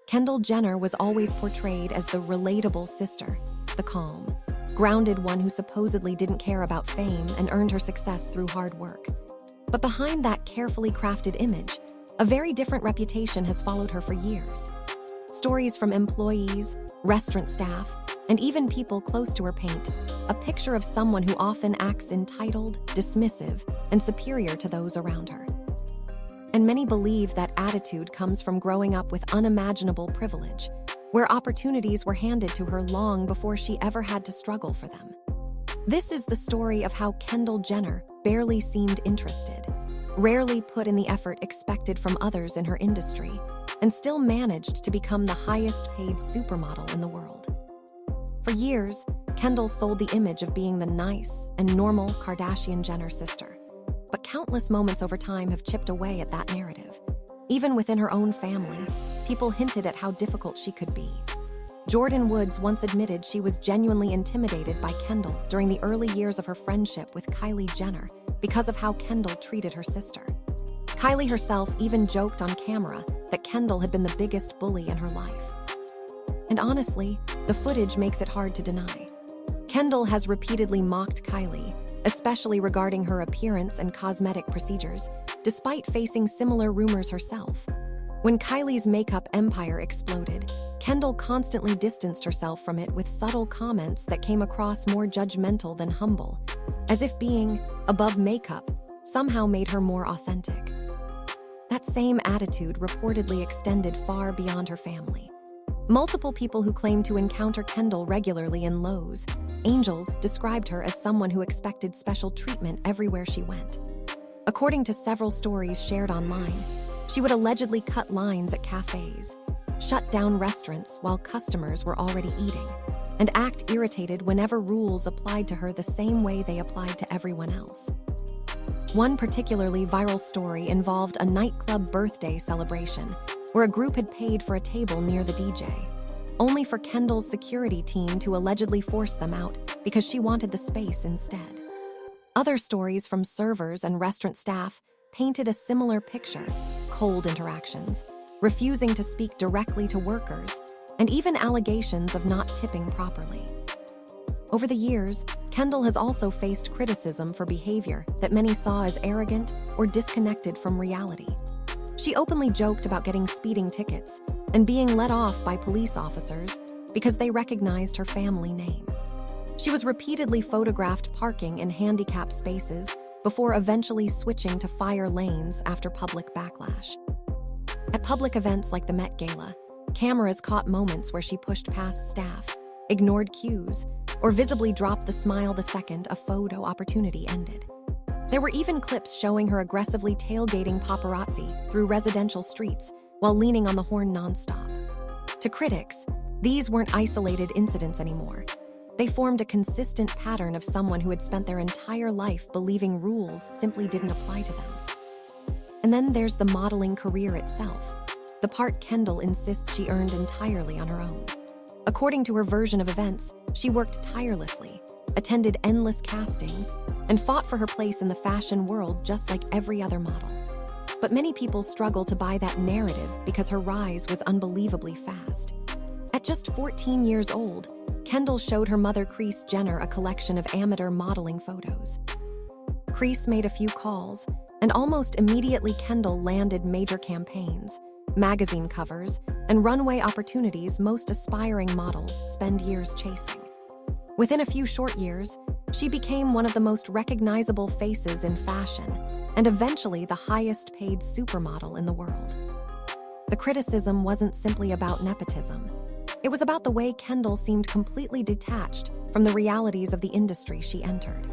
Kendall Jenner was always portrayed as the relatable sister, the calm, grounded one who supposedly didn't care about fame and earned her success through hard work. But behind that carefully crafted image, a very different reputation has followed her for years. Stories from employees, restaurant staff, and even people close to her paint a picture of someone who often acts entitled, dismissive, and superior to those around her. And many believe that attitude comes from growing up with unimaginable privilege, where opportunities were handed to her long before she ever had to struggle for them. This is the story of how Kendall Jenner barely seemed interested, rarely put in the effort expected from others in her industry, and still managed to become the highest-paid supermodel in the world. For years, Kendall sold the image of being the nice and normal Kardashian Jenner sister. But countless moments over time have chipped away at that narrative. Even within her own family, people hinted at how difficult she could be. Jordyn Woods once admitted she was genuinely intimidated by Kendall during the early years of her friendship with Kylie Jenner because of how Kendall treated her sister. Kylie herself even joked on camera that Kendall had been the biggest bully in her life. And honestly, the footage makes it hard to deny. Kendall has repeatedly mocked Kylie, especially regarding her appearance and cosmetic procedures, despite facing similar rumors herself. When Kylie's makeup empire exploded, Kendall constantly distanced herself from it with subtle comments that came across more judgmental than humble, as if being above makeup somehow made her more authentic. That same attitude reportedly extended far beyond her family. Multiple people who claimed to encounter Kendall regularly in Lowe's Angels described her as someone who expected special treatment everywhere she went. According to several stories shared online, she would allegedly cut lines at cafes, shut down restaurants while customers were already eating, and act irritated whenever rules applied to her the same way they applied to everyone else. One particularly viral story involved a nightclub birthday celebration where a group had paid for a table near the DJ, only for Kendall's security team to allegedly force them out because she wanted the space instead. Other stories from servers and restaurant staff painted a similar picture: cold interactions, refusing to speak directly to workers, and even allegations of not tipping properly. Over the years, Kendall has also faced criticism for behavior that many saw as arrogant or disconnected from reality. She openly joked about getting speeding tickets and being let off by police officers because they recognized her family name. She was repeatedly photographed parking in handicapped spaces before eventually switching to fire lanes after public backlash. At public events like the Met Gala, cameras caught moments where she pushed past staff, ignored cues, or visibly dropped the smile the second a photo opportunity ended. There were even clips showing her aggressively tailgating paparazzi through residential streets while leaning on the horn nonstop. To critics, these weren't isolated incidents anymore. They formed a consistent pattern of someone who had spent their entire life believing rules simply didn't apply to them. And then there's the modeling career itself, the part Kendall insists she earned entirely on her own. According to her version of events, she worked tirelessly, attended endless castings, and fought for her place in the fashion world just like every other model. But many people struggle to buy that narrative because her rise was unbelievably fast. At just 14 years old, Kendall showed her mother Kris Jenner a collection of amateur modeling photos. Kris made a few calls, and almost immediately Kendall landed major campaigns, magazine covers, and runway opportunities most aspiring models spend years chasing. Within a few short years, she became one of the most recognizable faces in fashion, and eventually the highest-paid supermodel in the world. The criticism wasn't simply about nepotism. It was about the way Kendall seemed completely detached from the realities of the industry she entered.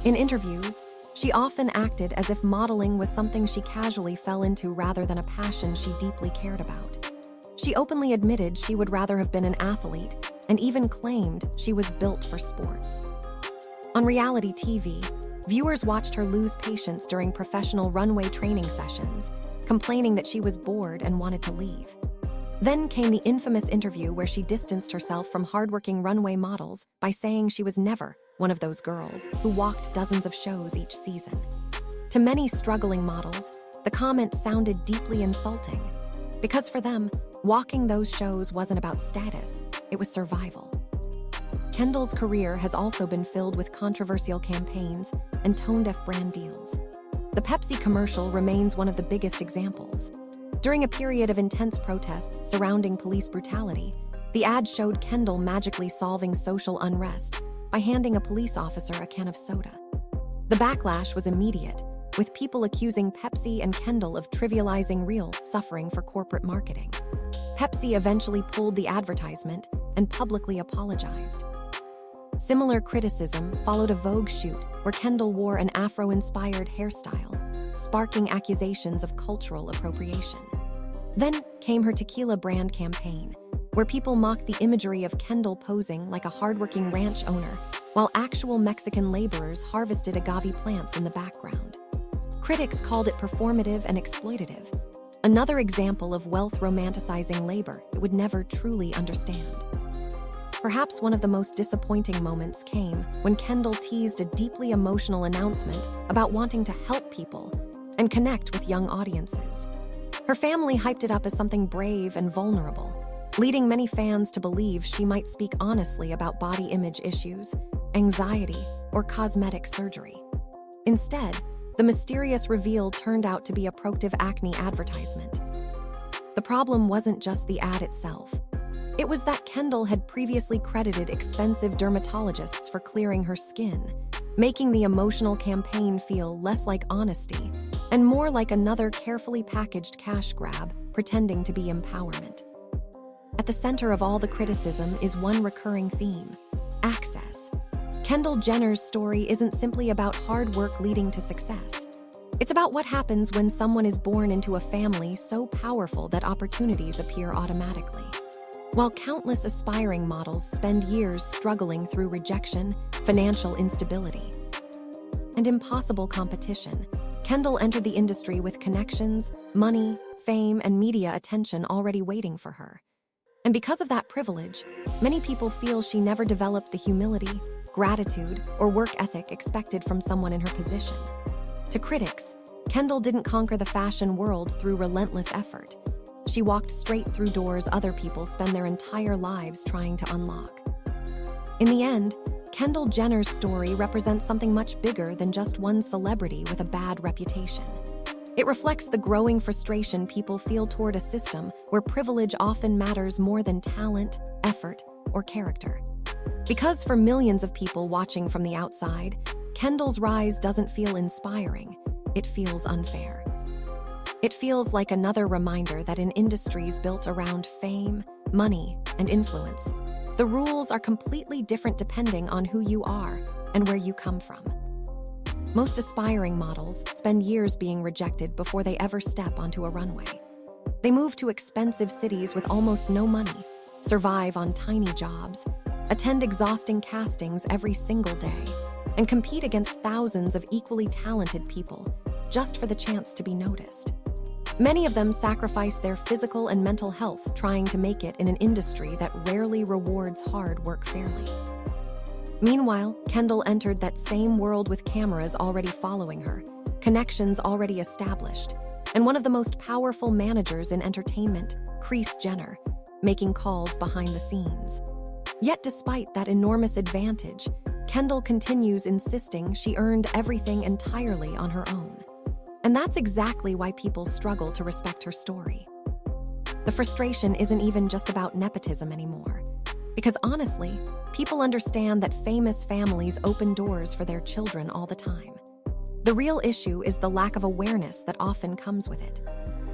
In interviews, she often acted as if modeling was something she casually fell into rather than a passion she deeply cared about. She openly admitted she would rather have been an athlete and even claimed she was built for sports. On reality TV, viewers watched her lose patience during professional runway training sessions, complaining that she was bored and wanted to leave. Then came the infamous interview where she distanced herself from hardworking runway models by saying she was never one of those girls who walked dozens of shows each season. To many struggling models, the comment sounded deeply insulting, because for them, Walking those shows wasn't about status, it was survival. Kendall's career has also been filled with controversial campaigns and tone-deaf brand deals. The Pepsi commercial remains one of the biggest examples. During a period of intense protests surrounding police brutality, the ad showed Kendall magically solving social unrest by handing a police officer a can of soda. The backlash was immediate, with people accusing Pepsi and Kendall of trivializing real suffering for corporate marketing. Pepsi eventually pulled the advertisement and publicly apologized. Similar criticism followed a Vogue shoot where Kendall wore an Afro-inspired hairstyle, sparking accusations of cultural appropriation. Then came her tequila brand campaign, where people mocked the imagery of Kendall posing like a hardworking ranch owner, while actual Mexican laborers harvested agave plants in the background. Critics called it performative and exploitative, another example of wealth romanticizing labor it would never truly understand. Perhaps one of the most disappointing moments came when Kendall teased a deeply emotional announcement about wanting to help people and connect with young audiences. Her family hyped it up as something brave and vulnerable, leading many fans to believe she might speak honestly about body image issues, anxiety, or cosmetic surgery. Instead, the mysterious reveal turned out to be a Proactiv acne advertisement. The problem wasn't just the ad itself. It was that Kendall had previously credited expensive dermatologists for clearing her skin, making the emotional campaign feel less like honesty and more like another carefully packaged cash grab pretending to be empowerment. At the center of all the criticism is one recurring theme: access. Kendall Jenner's story isn't simply about hard work leading to success. It's about what happens when someone is born into a family so powerful that opportunities appear automatically. While countless aspiring models spend years struggling through rejection, financial instability, and impossible competition, Kendall entered the industry with connections, money, fame, and media attention already waiting for her. And because of that privilege, many people feel she never developed the humility, gratitude, or work ethic expected from someone in her position. To critics, Kendall didn't conquer the fashion world through relentless effort. She walked straight through doors other people spend their entire lives trying to unlock. In the end, Kendall Jenner's story represents something much bigger than just one celebrity with a bad reputation. It reflects the growing frustration people feel toward a system where privilege often matters more than talent, effort, or character. Because for millions of people watching from the outside, Kendall's rise doesn't feel inspiring, it feels unfair. It feels like another reminder that in industries built around fame, money, and influence, the rules are completely different depending on who you are and where you come from. Most aspiring models spend years being rejected before they ever step onto a runway. They move to expensive cities with almost no money, survive on tiny jobs, attend exhausting castings every single day, and compete against thousands of equally talented people just for the chance to be noticed. Many of them sacrifice their physical and mental health trying to make it in an industry that rarely rewards hard work fairly. Meanwhile, Kendall entered that same world with cameras already following her, connections already established, and one of the most powerful managers in entertainment, Kris Jenner, making calls behind the scenes. Yet despite that enormous advantage, Kendall continues insisting she earned everything entirely on her own. And that's exactly why people struggle to respect her story. The frustration isn't even just about nepotism anymore. Because honestly, people understand that famous families open doors for their children all the time. The real issue is the lack of awareness that often comes with it.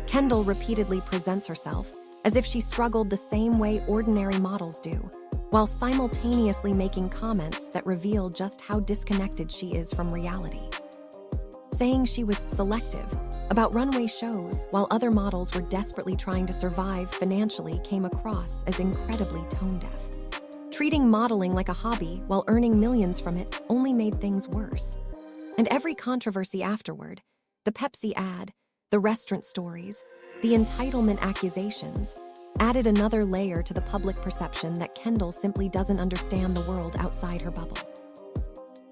Kendall repeatedly presents herself as if she struggled the same way ordinary models do, while simultaneously making comments that reveal just how disconnected she is from reality. Saying she was selective about runway shows while other models were desperately trying to survive financially came across as incredibly tone-deaf. Treating modeling like a hobby while earning millions from it only made things worse. And every controversy afterward, the Pepsi ad, the restaurant stories, the entitlement accusations, added another layer to the public perception that Kendall simply doesn't understand the world outside her bubble.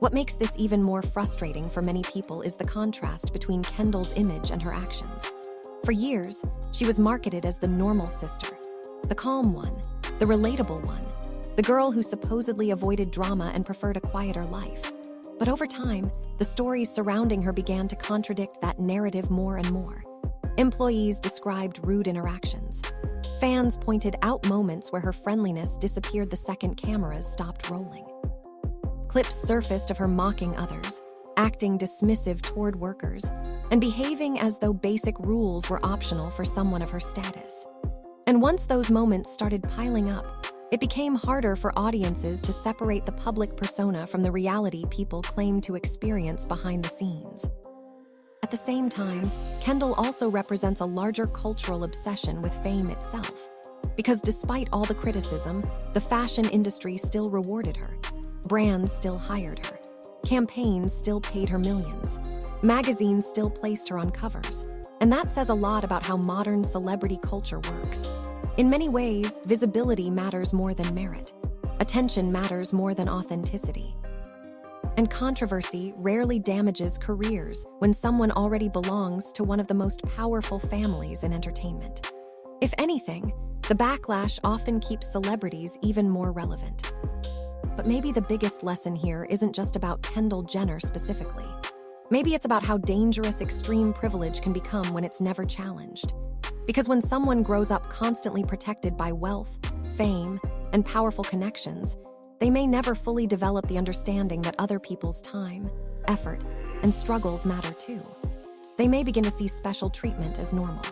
What makes this even more frustrating for many people is the contrast between Kendall's image and her actions. For years, she was marketed as the normal sister, The calm one, the relatable one, the girl who supposedly avoided drama and preferred a quieter life. But over time, the stories surrounding her began to contradict that narrative more and more. Employees described rude interactions. Fans pointed out moments where her friendliness disappeared the second cameras stopped rolling. Clips surfaced of her mocking others, acting dismissive toward workers, and behaving as though basic rules were optional for someone of her status. And once those moments started piling up, it became harder for audiences to separate the public persona from the reality people claim to experience behind the scenes. At the same time, Kendall also represents a larger cultural obsession with fame itself. Because despite all the criticism, the fashion industry still rewarded her. Brands still hired her. Campaigns still paid her millions. Magazines still placed her on covers. And that says a lot about how modern celebrity culture works. In many ways, visibility matters more than merit. Attention matters more than authenticity. And controversy rarely damages careers when someone already belongs to one of the most powerful families in entertainment. If anything, the backlash often keeps celebrities even more relevant. But maybe the biggest lesson here isn't just about Kendall Jenner specifically. Maybe it's about how dangerous extreme privilege can become when it's never challenged. Because when someone grows up constantly protected by wealth, fame, and powerful connections, they may never fully develop the understanding that other people's time, effort, and struggles matter too. They may begin to see special treatment as normal.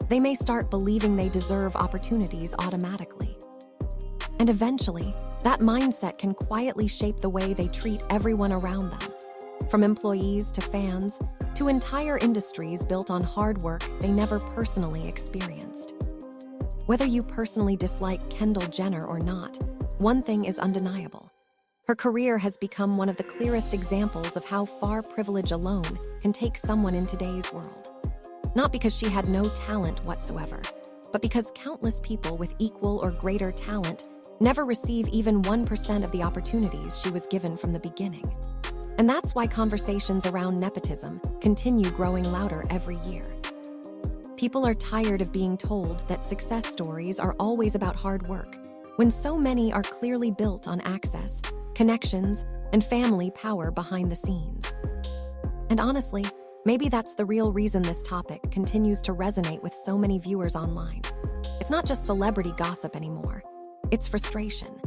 They may start believing they deserve opportunities automatically. And eventually, that mindset can quietly shape the way they treat everyone around them. From employees to fans, to entire industries built on hard work they never personally experienced. Whether you personally dislike Kendall Jenner or not, one thing is undeniable. Her career has become one of the clearest examples of how far privilege alone can take someone in today's world. Not because she had no talent whatsoever, but because countless people with equal or greater talent never receive even 1% of the opportunities she was given from the beginning. And that's why conversations around nepotism continue growing louder every year. People are tired of being told that success stories are always about hard work, when so many are clearly built on access, connections, and family power behind the scenes. And honestly, maybe that's the real reason this topic continues to resonate with so many viewers online. It's not just celebrity gossip anymore. It's frustration.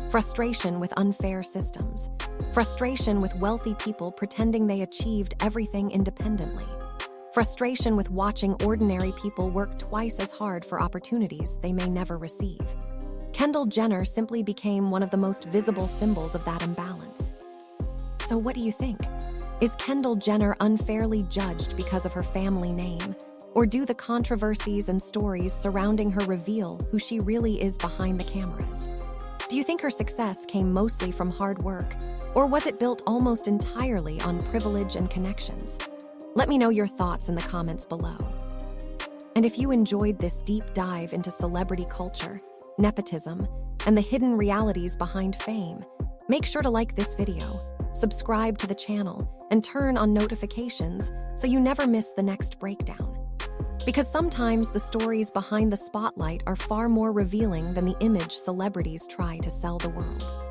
Frustration with unfair systems. Frustration with wealthy people pretending they achieved everything independently. Frustration with watching ordinary people work twice as hard for opportunities they may never receive. Kendall Jenner simply became one of the most visible symbols of that imbalance. So what do you think? Is Kendall Jenner unfairly judged because of her family name? Or do the controversies and stories surrounding her reveal who she really is behind the cameras? Do you think her success came mostly from hard work? Or was it built almost entirely on privilege and connections? Let me know your thoughts in the comments below. And if you enjoyed this deep dive into celebrity culture, nepotism, and the hidden realities behind fame, make sure to like this video, subscribe to the channel, and turn on notifications so you never miss the next breakdown. Because sometimes the stories behind the spotlight are far more revealing than the image celebrities try to sell the world.